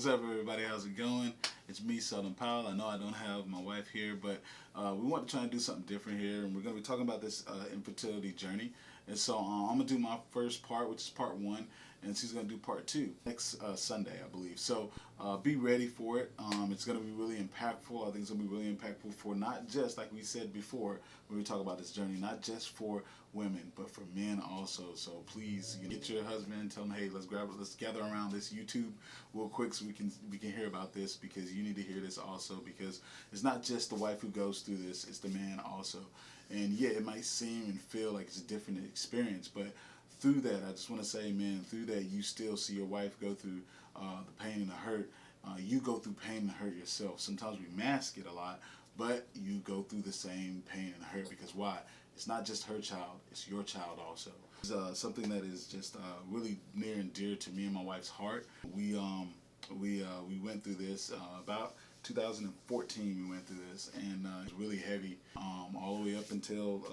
What's up, everybody? How's it going? It's me, Sheldon Powell. I know I don't have my wife here, but we want to try and do something different here, and we're going to be talking about this infertility journey. And so I'm going to do my first part, which is part one, and she's going to do part two next Sunday, I believe. So be ready for it. It's going to be really impactful. I think it's going to be really impactful for not just, like we said before, when we talk about this journey, not just for women, but for men also. So please get your husband, tell him, hey, let's gather around this YouTube real quick so we can hear about this, because you need to hear this also, because it's not just the wife who goes through this, it's the man also. And yeah, it might seem and feel like it's a different experience, but through that, I just want to say, man, through that, you still see your wife go through the pain and the hurt. You go through pain and hurt yourself. Sometimes we mask it a lot, but you go through the same pain and hurt, because why? It's not just her child, it's your child also. It's something that is just really near and dear to me and my wife's heart. We went through this about 2014. We went through this, and it's really heavy all the way up until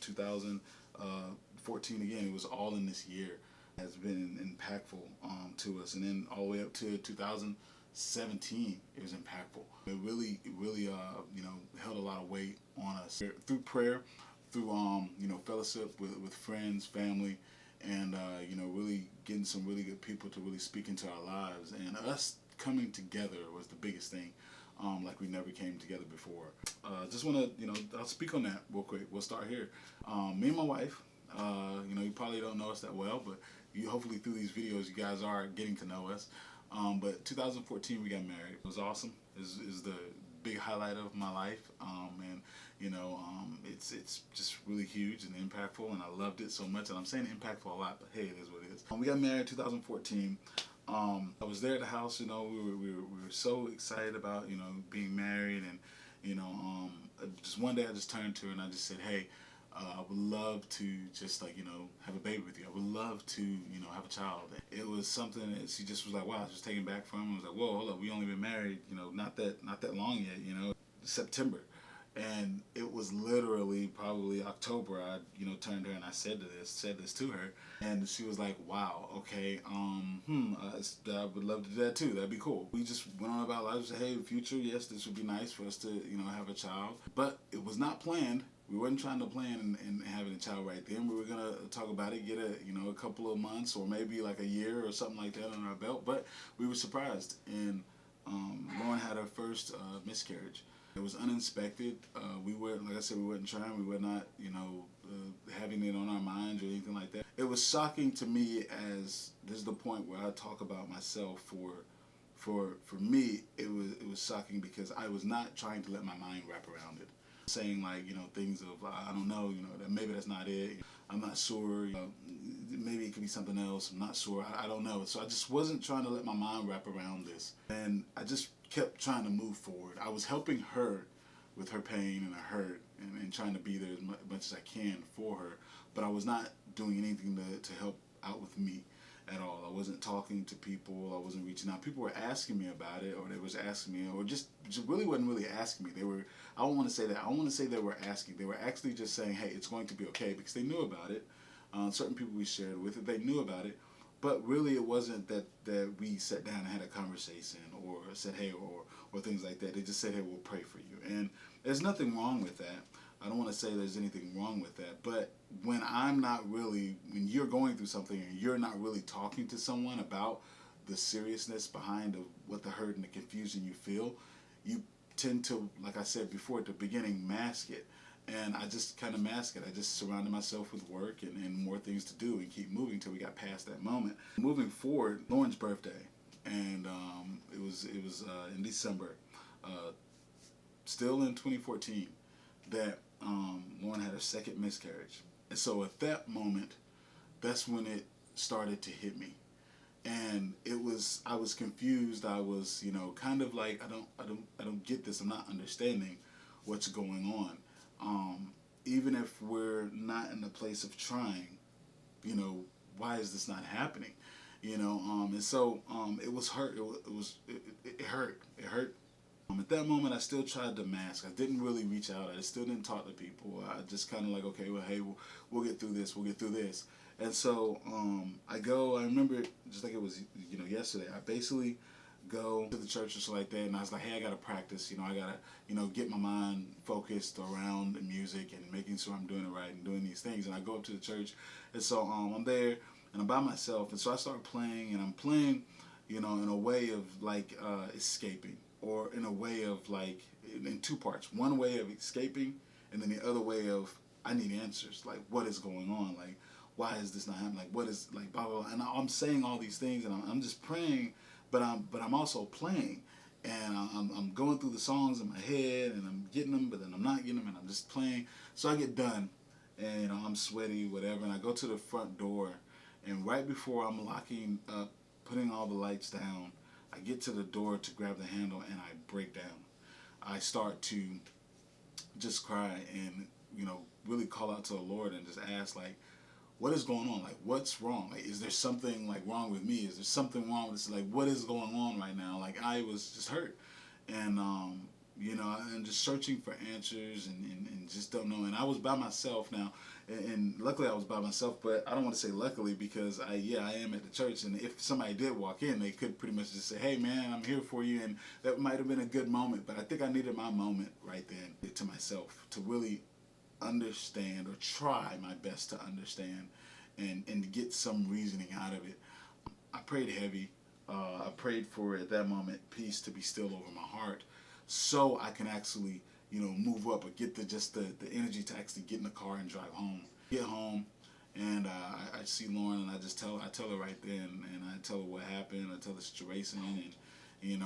2014. Again, it was all in this year. It has been impactful to us, and then all the way up to 2017, it was impactful. It really held a lot of weight on us through prayer, through fellowship with friends, family, and really getting some really good people to really speak into our lives, and us coming together was the biggest thing. Like we never came together before. Just want to, I'll speak on that real quick. We'll start here. Me and my wife, you probably don't know us that well, but hopefully through these videos, you guys are getting to know us. But 2014, we got married. It was awesome. It was the big highlight of my life. And it's just really huge and impactful, and I loved it so much. And I'm saying impactful a lot, but hey, it is what it is. We got married in 2014. I was there at the house. We were so excited about being married, and just one day I just turned to her and I just said, hey, I would love to just have a baby with you. I would love to have a child. It was something that she just was like, wow, just taken back from. I was like, whoa, hold up, we only been married not that long yet, September. And it was literally probably October. I turned to her and I said this to her, and she was like, wow, okay, I would love to do that too. That'd be cool. We just went on about life. Said, hey, future, yes, this would be nice for us to have a child, but it was not planned. We weren't trying to plan and having a child right then. We were gonna talk about it, get a couple of months or maybe like a year or something like that on our belt. But we were surprised, and Lauren had her first miscarriage. It was unexpected. We weren't, like I said, we weren't trying. We were not, having it on our minds or anything like that. It was shocking to me, as this is the point where I talk about myself. For me, it was shocking because I was not trying to let my mind wrap around it. Saying things of I don't know, that maybe that's not it. I'm not sure. Maybe it could be something else. I'm not sure. I don't know. So I just wasn't trying to let my mind wrap around this, and I just kept trying to move forward. I was helping her with her pain and her hurt, and trying to be there as much as I can for her, but I was not doing anything to help out with me at all. I wasn't talking to people. I wasn't reaching out. People were asking me about it, or they was asking me, or just really wasn't really asking me. They were, I don't want to say that. I don't want to say they were asking. They were actually just saying, hey, it's going to be okay, because they knew about it. Certain people we shared with, they knew about it. But really, it wasn't that we sat down and had a conversation or said, hey, or things like that. They just said, hey, we'll pray for you. And there's nothing wrong with that. I don't want to say there's anything wrong with that. But when you're going through something and you're not really talking to someone about the seriousness behind what the hurt and the confusion you feel, you tend to, like I said before at the beginning, mask it. And I just kind of mask it. I just surrounded myself with work and more things to do and keep moving till we got past that moment. Moving forward, Lauren's birthday, and it was in December, still in 2014, that Lauren had her second miscarriage. And so at that moment, that's when it started to hit me. And I was confused. I was, kind of like, I don't get this. I'm not understanding what's going on. Even if we're not in the place of trying, why is this not happening? And so it was hurt. It hurt. It hurt. At that moment, I still tried to mask. I didn't really reach out. I still didn't talk to people. I just kind of like, okay, well, hey, we'll get through this. We'll get through this. And so I remember it just like it was, yesterday. I basically go to the church or something like that. And I was like, hey, I got to practice. I got to, get my mind focused around the music and making sure I'm doing it right and doing these things. And I go up to the church. And so I'm there and I'm by myself. And so I start playing, and I'm playing, in a way of like escaping, or in a way of like, in two parts. One way of escaping, and then the other way of, I need answers. Like, what is going on? Like, why is this not happening? Like, what is, like, blah, blah, blah. And I'm saying all these things, and I'm just praying, but I'm also playing. And I'm going through the songs in my head, and I'm getting them, but then I'm not getting them, and I'm just playing. So I get done, and I'm sweaty, whatever, and I go to the front door, and right before I'm locking up, putting all the lights down, I get to the door to grab the handle, and I break down. I start to just cry and, really call out to the Lord and just ask, like, what is going on? Like, what's wrong? Like, is there something, like, wrong with me? Is there something wrong with this? Like, what is going on right now? Like, I was just hurt. And, and just searching for answers, and just don't know. And I was by myself now. And luckily I was by myself, but I don't want to say luckily, because I am at the church. And if somebody did walk in, they could pretty much just say, hey, man, I'm here for you. And that might have been a good moment. But I think I needed my moment right then to myself to really understand, or try my best to understand, and get some reasoning out of it. I prayed heavy. I prayed for, at that moment, peace to be still over my heart, so I can actually, move up, or get the energy to actually get in the car and drive home. Get home, and I see Lauren, and I tell her right then, and I tell her what happened. I tell the situation, and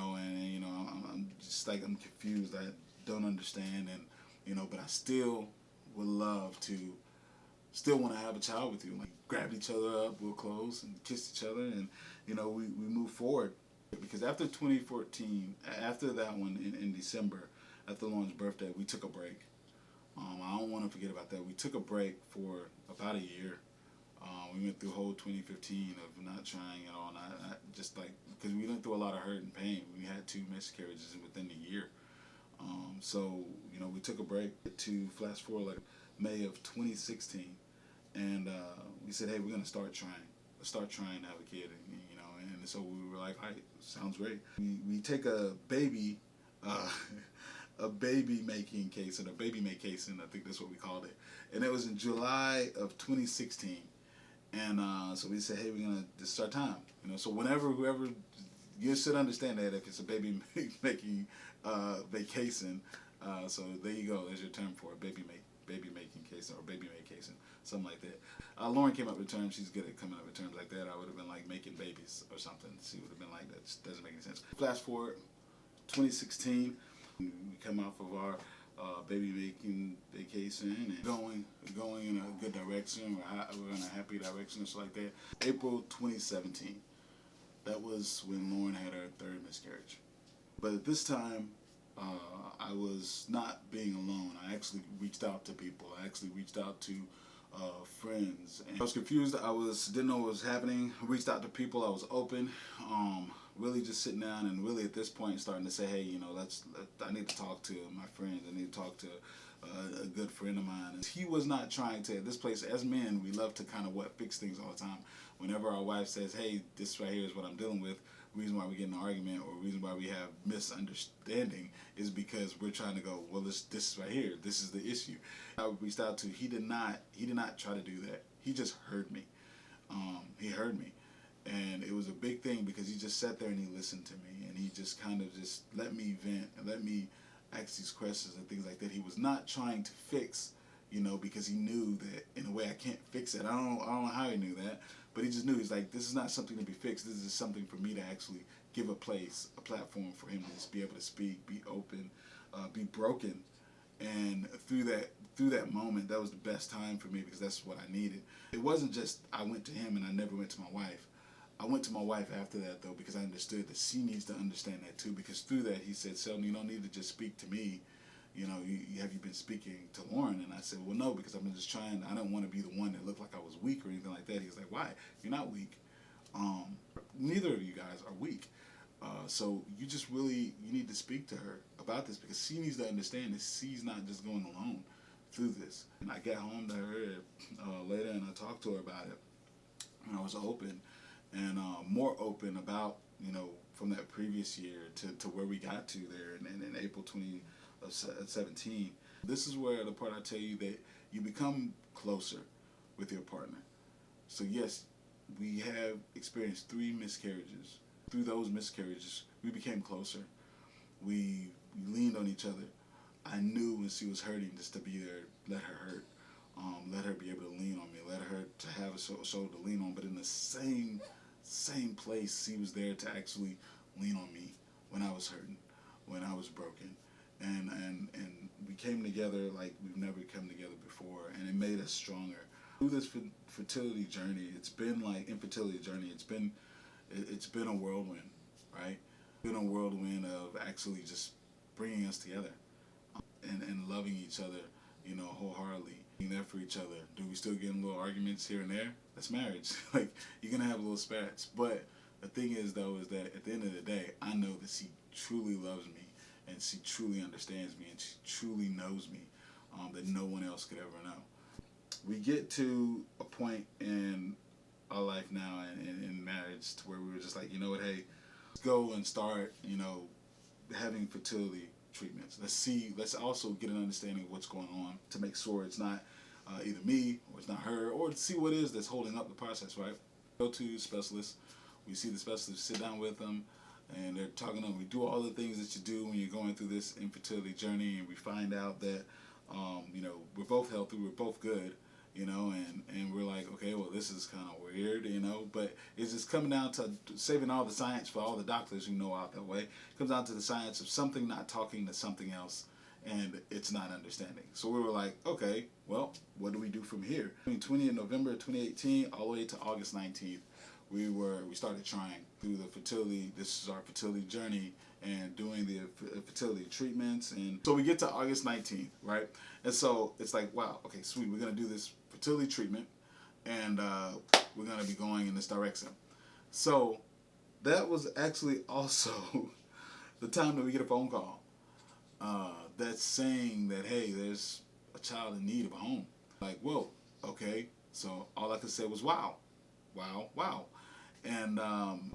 I'm just like, I'm confused. I don't understand, and but I still would love to, still want to have a child with you. Like, grab each other up real close and kiss each other, and we move forward. Because after 2014, after that one in December, after Lauren's birthday, we took a break. I don't want to forget about that. We took a break for about a year. We went through whole 2015 of not trying at all, and I just, like, because we went through a lot of hurt and pain. We had 2 miscarriages within the year. So, we took a break to flash forward, like, May of 2016, and we said, hey, we're going to start trying. Let's start trying to have a kid, and so we were like, all right, sounds great. We take a baby, a baby making case, and a baby make case, and I think that's what we called it. And it was in July of 2016, and so we said, hey, we're going to, this is our time. So whoever, you should understand that if it's a baby making vacation, so there you go. There's your term for it, baby making case, or baby make case, something like that. Lauren came up with terms. She's good at coming up with terms like that. I would have been like making babies or something. She would have been like, that just doesn't make any sense. Flash forward, 2016, we come off of our baby making vacation, and going in a good direction. We're in a happy direction and stuff like that. April 2017. That was when Lauren had her 3rd miscarriage. But at this time, I was not being alone. I actually reached out to people. I actually reached out to friends. And I was confused. Didn't know what was happening. I reached out to people. I was open. Really just sitting down, and really at this point starting to say, hey, I need to talk to my friends. I need to talk to a good friend of mine. He was not trying to, at this place, as men, we love to kind of fix things all the time. Whenever our wife says, hey, this right here is what I'm dealing with, reason why we get in an argument, or reason why we have misunderstanding, is because we're trying to go, well, this is right here, this is the issue. I reached out to, he did not try to do that. He just heard me. He heard me, and it was a big thing, because he just sat there and he listened to me, and he just kind of just let me vent and let me ask these questions and things like that. He was not trying to fix, because he knew that in a way I can't fix it. I don't know how he knew that, but he just knew. He's like, this is not something to be fixed. This is something for me to actually give a platform for him to just be able to speak, be open, be broken. And through that moment, that was the best time for me, because that's what I needed. It wasn't just I went to him and I never went to my wife. I went to my wife after that, though, because I understood that she needs to understand that too. Because through that, he said, Sheldon, you don't need to just speak to me. Have you been speaking to Lauren? And I said, well, no, because I've been just trying. I don't want to be the one that looked like I was weak or anything like that. He was like, why? You're not weak. Neither of you guys are weak. So you just really, you need to speak to her about this, because she needs to understand that she's not just going alone through this. And I got home to her later, and I talked to her about it. And I was open, and more open about, from that previous year to where we got to there in April 2017. This is where the part I tell you that you become closer with your partner. So yes, we have experienced 3 miscarriages. Through those miscarriages, we became closer. We leaned on each other. I knew when she was hurting just to be there, let her hurt. Let her be able to lean on me. Let her to have a shoulder to lean on. But in the same place, she was there to actually lean on me when I was hurting, when I was broken. And we came together like we've never come together before, and it made us stronger. Through this fertility journey, it's been like Infertility Journey. It's been a whirlwind, right? It's been a whirlwind of actually just bringing us together and loving each other, you know, wholeheartedly, being there for each other. Do we still get in little arguments here and there? That's marriage. Like, you're gonna have little spats. But the thing is, though, is that at the end of the day, I know that she truly loves me, and she truly understands me, and she truly knows me, that no one else could ever know. We get to a point in our life now in marriage to where we were just like, you know what, hey, let's go and start, you know, having fertility treatments. Let's also get an understanding of what's going on to make sure it's not either me or it's not her, or to see what it is that's holding up the process, right? Go to specialists. We see the specialists, sit down with them, and they're talking to them. We do all the things that you do when you're going through this infertility journey, and we find out that, you know, we're both healthy, we're both good, you know, and we're like, okay, well, this is kind of weird, you know, but it's just coming down to saving all the science for all the doctors who know out that way. It comes down to the science of something not talking to something else, and it's not understanding. So we were like, okay, well, what do we do from here? Between November 2018 all the way to August 19th, we started trying through the fertility. This is our fertility journey, and doing the fertility treatments. And so we get to August 19th, right? And so it's like, wow, okay, sweet, we're gonna do this fertility treatment, and we're gonna be going in this direction. So that was actually also the time that we get a phone call that's saying that, hey, there's a child in need of a home. Like, whoa, okay. So all I could say was, wow, wow, wow. And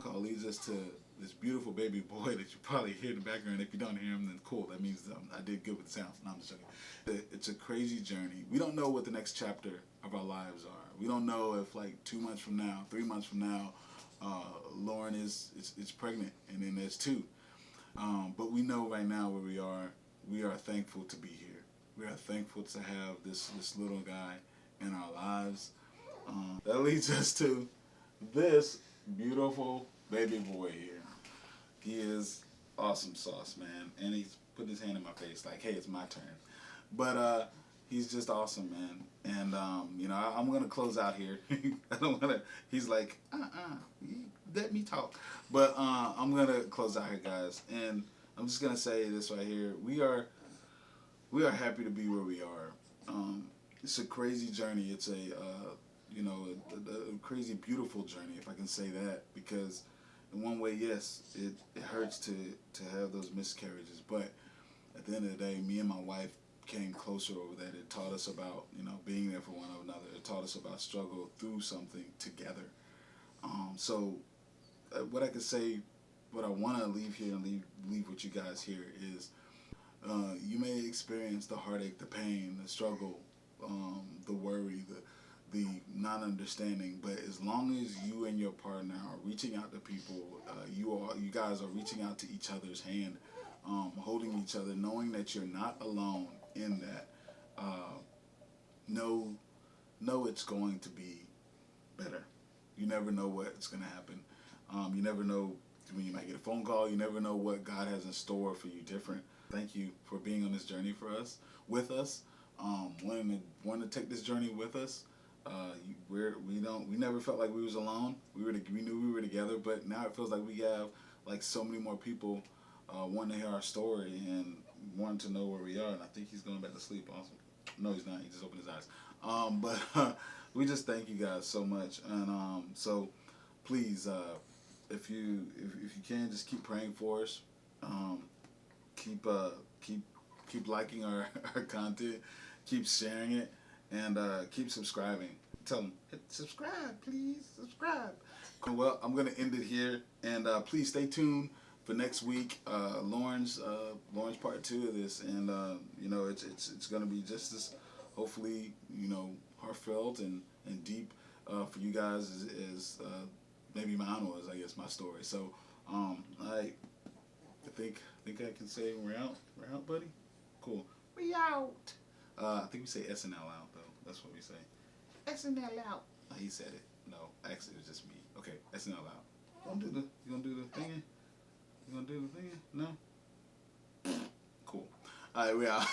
call leads us to this beautiful baby boy that you probably hear in the background. If you don't hear him, then cool. That means I did good with the sound. No, I'm just joking. It's a crazy journey. We don't know what the next chapter of our lives are. We don't know if, like, 2 months from now, 3 months from now, Lauren is pregnant, and then there's 2. But we know right now where we are. We are thankful to be here. We are thankful to have this little guy in our lives. That leads us to this beautiful baby boy here. He is awesome sauce, man. And he's putting his hand in my face like, hey, it's my turn. But he's just awesome, man. And, you know, I'm going to close out here. I don't want to, he's like, let me talk. But I'm going to close out here, guys. And I'm just going to say this right here. We are happy to be where we are. It's a crazy journey. It's a, you know, a crazy, beautiful journey, if I can say that, because in one way, yes, it hurts to have those miscarriages, but at the end of the day, me and my wife came closer over that. It taught us about, you know, being there for one another. It taught us about struggle through something together. So what I can say, what I want to leave here and leave with you guys here is, you may experience the heartache, the pain, the struggle, the worry, the non-understanding, but as long as you and your partner are reaching out to people, you guys are reaching out to each other's hand, holding each other, knowing that you're not alone in that, know it's going to be better. You never know what's going to happen. You never know when you might get a phone call. You never know what God has in store for you different. Thank you for being on this journey with us. Wanting to take this journey with us. We never felt like we was alone. We knew we were together, but now it feels like we have like so many more people wanting to hear our story and wanting to know where we are. And I think he's going back to sleep. Also, no, he's not. He just opened his eyes. But we just thank you guys so much. And so please, if you can, just keep praying for us. Keep liking our content. Keep sharing it. And keep subscribing. Tell them, hit subscribe, please. Subscribe. Well, I'm gonna end it here, and please stay tuned for next week. Lauren's part 2 of this, and you know, it's gonna be just as, hopefully, you know, heartfelt and deep for you guys as maybe mine was, I guess, my story. So I think I can say we're out, buddy. Cool. We out. I think we say SNL out though. That's what we say. SNL out. He said it. No, actually it was just me. Okay, SNL out. You gonna do the thing? You gonna do the thing? No? Cool. Alright, we out.